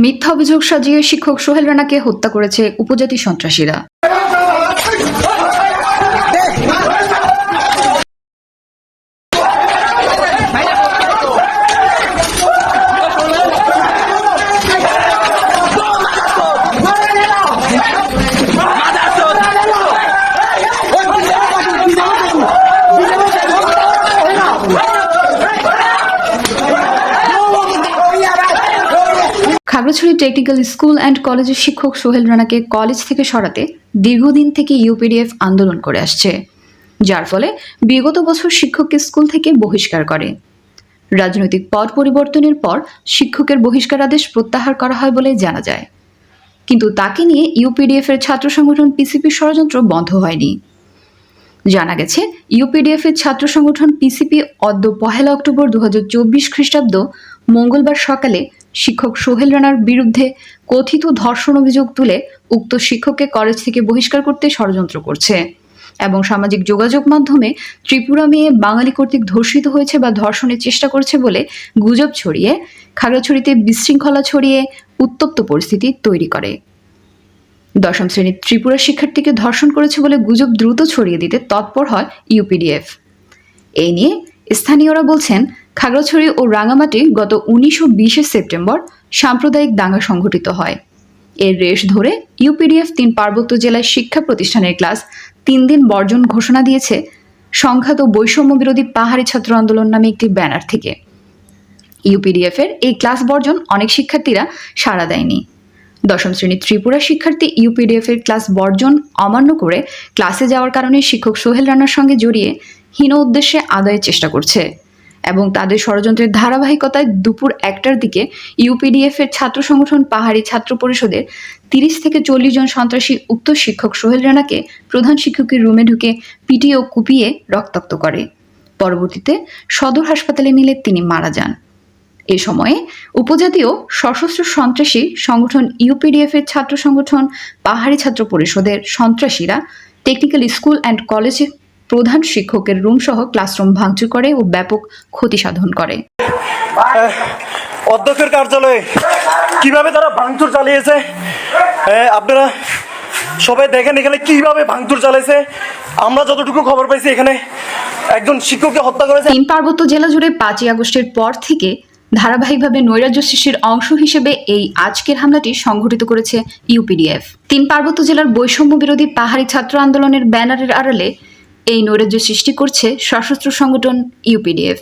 মিথ্যা অভিযোগ সাজিয়ে শিক্ষক সোহেল রানাকে হত্যা করেছে উপজাতি সন্ত্রাসীরা। খাগড়াছড়ি টেকনিক্যাল স্কুল অ্যান্ড কলেজের শিক্ষক সোহেল রানাকে কলেজ থেকে সরাতে দীর্ঘদিন থেকে ইউপিডিএফ আন্দোলন করে আসছে, যার ফলে বিগত বছর শিক্ষককে স্কুল থেকে বহিষ্কার করে। রাজনৈতিক পট পরিবর্তনের পর শিক্ষকের বহিষ্কার আদেশ প্রত্যাহার করা হয় বলে জানা যায়, কিন্তু তাকে নিয়ে ইউপিডিএফ এর ছাত্র সংগঠন পিসিপির ষড়যন্ত্র বন্ধ হয়নি। জানা গেছে, ইউপিডিএফ এর ছাত্র সংগঠন পিসিপি অদ্য 1 অক্টোবর 2024 খ্রিস্টাব্দ মঙ্গলবার সকালে শিক্ষক সোহেল রানার বিরুদ্ধে কথিত ধর্ষণ অভিযোগ তুলে উক্ত শিক্ষককে কলেজ থেকে বহিষ্কার করতে ষড়যন্ত্র করছে এবং সামাজিক যোগাযোগ মাধ্যমে ত্রিপুরা মেয়ে বাঙালি কর্তৃক ধর্ষিত হয়েছে বা ধর্ষণের চেষ্টা করছে বলে গুজব ছড়িয়ে খাগড়াছড়িতে বিশৃঙ্খলা ছড়িয়ে উত্তপ্ত পরিস্থিতি তৈরি করে। 10ম শ্রেণীর ত্রিপুরা শিক্ষার্থীকে ধর্ষণ করেছে বলে গুজব দ্রুত ছড়িয়ে দিতে তৎপর হয় ইউপিডিএফ। এই নিয়ে স্থানীয়রা বলছেন, খাগড়াছড়ি ও রাঙামাটি গত 19 ও 20 সেপ্টেম্বর সাম্প্রদায়িক দাঙ্গা সংঘটিত হয়। এর রেশ ধরে ইউপিডিএফ 3 পার্বত্য জেলায় শিক্ষা প্রতিষ্ঠানের ক্লাস 3 দিন বর্জন ঘোষণা দিয়েছে সংঘাত ও বৈষম্য বিরোধী পাহাড়ি ছাত্র আন্দোলন নামে একটি ব্যানার থেকে। ইউপিডিএফ এর এই ক্লাস বর্জন অনেক শিক্ষার্থীরা সাড়া দেয়নি। 10ম শ্রেণীর ত্রিপুরা শিক্ষার্থী ইউপিডিএফ এর ক্লাস বর্জন অমান্য করে ক্লাসে যাওয়ার কারণে শিক্ষক সোহেল রানার সঙ্গে জড়িয়ে হীন উদ্দেশ্যে আদায়ের চেষ্টা করছে এবং তাদের ষড়যন্ত্রের ধারাবাহিকতায় দুপুর 1টার দিকে ইউপিডিএফ এর ছাত্র সংগঠন পাহাড়ি ছাত্র পরিষদের 30 থেকে 40 জন সন্ত্রাসী উক্ত শিক্ষক সোহেল রানাকে প্রধান শিক্ষকের রুমে ঢুকে পিটিয়ে ও কুপিয়ে রক্তাক্ত করে। পরবর্তীতে সদর হাসপাতালে নিলে তিনি মারা যান। এ সময়ে উপজাতীয় সশস্ত্র সন্ত্রাসী সংগঠন ইউপিডিএফ এর ছাত্র সংগঠন পাহাড়ি ছাত্র পরিষদের সন্ত্রাসীরা টেকনিক্যাল স্কুল অ্যান্ড কলেজের প্রধান শিক্ষকের রুম সহ ক্লাসরুম ভাঙচুর করে ও ব্যাপক ক্ষতি সাধন করে। অধ্যক্ষের কার্যালয়ে কিভাবে তারা ভাঙচুর চালিয়েছে আপনারা সবাই দেখেন, এখানে কিভাবে ভাঙচুর চালিয়েছে। আমরা যতটুকু খবর পাইছি এখানে একজন শিক্ষককে হত্যা করেছে। 3 পার্বত্য জেলা জুড়ে 5 আগস্টের পর থেকে ধারাবাহিকভাবে নৈরাজ্য সৃষ্টির অংশ হিসেবে এই আজকের হামলাটি সংঘটিত করেছে ইউপিডিএফ। 3 পার্বত্য জেলার বৈষম্য বিরোধী পাহাড়ি ছাত্র আন্দোলনের ব্যানারের আড়ালে এই নৈরাজ্য সৃষ্টি করছে সশস্ত্র সংগঠন UPDF.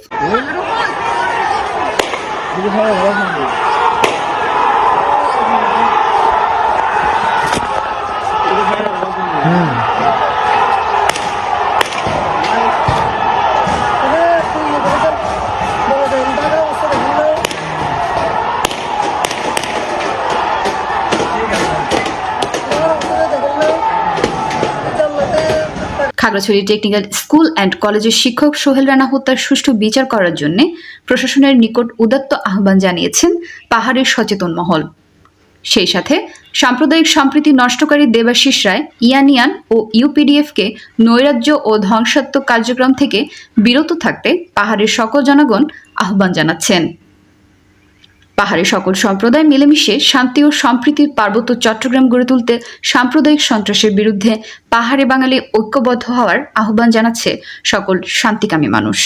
Khagrachhari technical school and কলেজের শিক্ষক সোহেল রানা হত্যার সুষ্ঠু বিচার করার জন্য প্রশাসনের নিকট উদাত্ত আহ্বান জানিয়েছেন পাহাড়ের সচেতন মহল। সেই সাথে সাম্প্রদায়িক সম্প্রীতি নষ্টকারী দেবাশিস রায়, ইয়ানিয়ান ও ইউপিডিএফকে নৈরাজ্য ও ধ্বংসাত্মক কার্যক্রম থেকে বিরত থাকতে পাহাড়ের সকল জনগণ আহ্বান জানাচ্ছেন। পাহাড়ের সকল সম্প্রদায় মিলেমিশে শান্তি ও সম্প্রীতির পার্বত্য চট্টগ্রাম গড়ে তুলতে সাম্প্রদায়িক সন্ত্রাসের বিরুদ্ধে পাহাড়ে বাঙালি ঐক্যবদ্ধ হওয়ার আহ্বান জানাচ্ছে সকল শান্তিকামী মানুষ।